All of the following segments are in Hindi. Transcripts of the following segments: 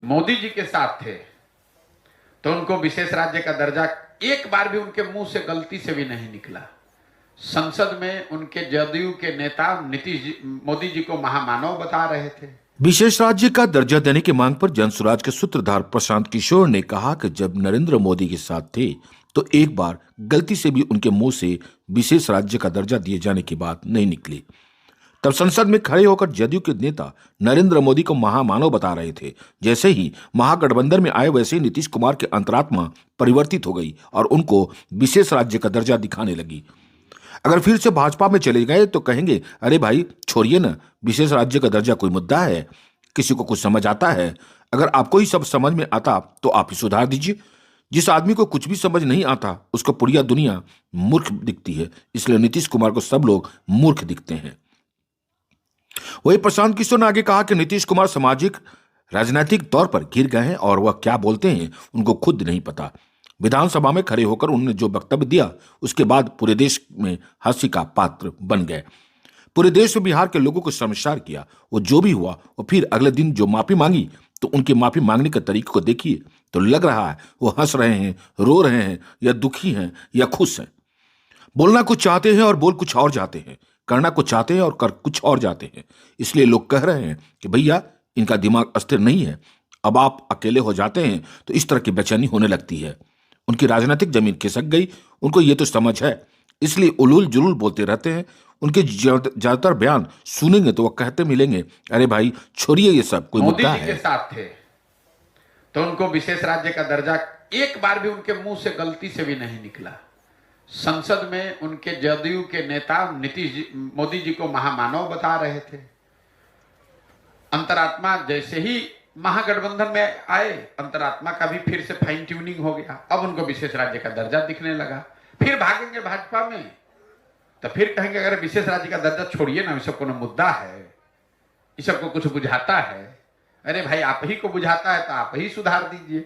मोदी जी के साथ थे तो उनको विशेष राज्य का दर्जा एक बार भी उनके मुंह से गलती से भी नहीं निकला। संसद में उनके जदयू के नेता मोदी जी को महामानव बता रहे थे। विशेष राज्य का दर्जा देने की मांग पर जनसुराज के सूत्रधार प्रशांत किशोर ने कहा कि जब नरेंद्र मोदी के साथ थे तो एक बार गलती से भी उनके मुंह से विशेष राज्य का दर्जा दिए जाने की बात नहीं निकली। तब संसद में खड़े होकर जदयू के नेता नरेंद्र मोदी को महामानव बता रहे थे। जैसे ही महागठबंधन में आए वैसे ही नीतीश कुमार की अंतरात्मा परिवर्तित हो गई और उनको विशेष राज्य का दर्जा दिखाने लगी। अगर फिर से भाजपा में चले गए तो कहेंगे, अरे भाई छोड़िए ना, विशेष राज्य का दर्जा कोई मुद्दा है? किसी को कुछ समझ आता है? अगर आपको ही सब समझ में आता तो आप ही सुधार दीजिए। जिस आदमी को कुछ भी समझ नहीं आता उसको पूरी दुनिया मूर्ख दिखती है, इसलिए नीतीश कुमार को सब लोग मूर्ख दिखते हैं। वही प्रशांत किशोर ने आगे कहा कि नीतीश कुमार सामाजिक राजनीतिक तौर पर गिर गए हैं और वह क्या बोलते हैं उनको खुद नहीं पता। विधानसभा में खड़े होकर उन्होंने जो वक्तव्य दिया उसके बाद पूरे देश में हंसी का पात्र बन गए। पूरे देश में बिहार के लोगों को शर्मसार किया। वो जो भी हुआ और फिर अगले दिन जो माफी मांगी तो उनकी माफी मांगने के तरीके को देखिए तो लग रहा है वो हंस रहे हैं, रो रहे हैं, या दुखी हैं या खुश हैं। बोलना कुछ चाहते हैं और बोल कुछ और जाते हैं, करना कुछ चाहते हैं और कर कुछ और जाते हैं। इसलिए लोग कह रहे हैं कि भैया इनका दिमाग अस्थिर नहीं है। अब आप अकेले हो जाते हैं तो इस तरह की बेचैनी होने लगती है। उनकी राजनीतिक जमीन खिसक गई, उनको ये तो समझ है, इसलिए उलूल जुलूल बोलते रहते हैं। उनके ज्यादातर बयान सुनेंगे तो वो कहते मिलेंगे, अरे भाई छोड़िए ये सब, कोई मुद्दा है। मोदी जी के साथ थे तो उनको विशेष राज्य का दर्जा एक बार भी उनके मुंह से गलती से भी नहीं निकला। संसद में उनके जदयू के नेता मोदी जी को महामानव बता रहे थे। अंतरात्मा जैसे ही महागठबंधन में आए, अंतरात्मा का भी फिर से फाइन ट्यूनिंग हो गया। अब उनको विशेष राज्य का दर्जा दिखने लगा। फिर भागेंगे भाजपा में तो फिर कहेंगे, अगर विशेष राज्य का दर्जा छोड़िए ना, इसको कोनो मुद्दा है, इस सबको कुछ बुझाता है। अरे भाई आप ही को बुझाता है तो आप ही सुधार दीजिए।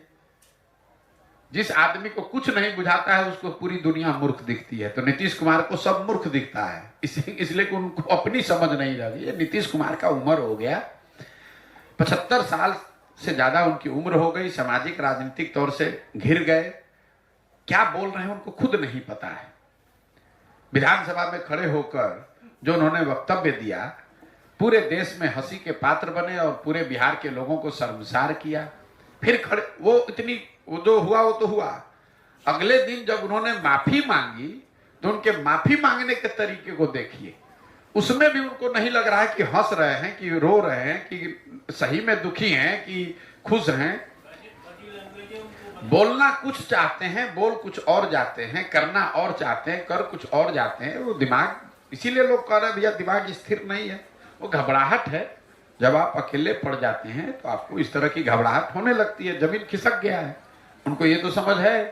जिस आदमी को कुछ नहीं बुझाता है उसको पूरी दुनिया मूर्ख दिखती है। तो नीतीश कुमार को सब मूर्ख दिखता है, इसलिए कि उनको अपनी समझ नहीं रही है। नीतीश कुमार का उम्र हो गया, 75 साल से ज्यादा उनकी उम्र हो गई, सामाजिक राजनीतिक तौर से घिर गए। क्या बोल रहे हैं उनको खुद नहीं पता है। विधानसभा में खड़े होकर जो उन्होंने वक्तव्य दिया, पूरे देश में हंसी के पात्र बने और पूरे बिहार के लोगों को शर्मसार किया। फिर खड़े वो जो हुआ वो तो हुआ। अगले दिन जब उन्होंने माफी मांगी तो उनके माफी मांगने के तरीके को देखिए। उसमें भी उनको नहीं लग रहा है कि हंस रहे हैं कि रो रहे हैं कि सही में दुखी हैं कि खुश हैं। बोलना कुछ चाहते हैं, बोल कुछ और जाते हैं, करना और चाहते हैं, कर कुछ और जाते हैं। वो दिमाग, इसीलिए लोग कह रहे हैं भैया दिमाग स्थिर नहीं है, वो घबराहट है। जब आप अकेले पड़ जाते हैं तो आपको इस तरह की घबराहट होने लगती है, जमीन खिसक गया है। उनको ये तो समझ है,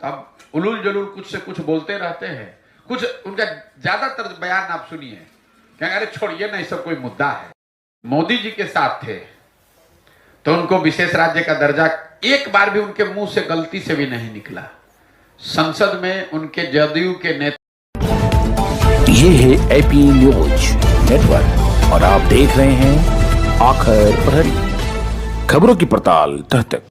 तो अब उलूल जलूल कुछ से कुछ बोलते रहते हैं। कुछ उनका ज्यादातर बयान आप सुनिए, कहेंगे अरे छोड़िए ना, ये सब कोई मुद्दा है। मोदी जी के साथ थे तो उनको विशेष राज्य का दर्जा एक बार भी उनके मुंह से गलती से भी नहीं निकला। संसद में उनके जदयू के नेता। ये है एपी न्यूज नेटवर्क और आप देख रहे हैं आखिर प्रहरी, खबरों की पड़ताल तह तक।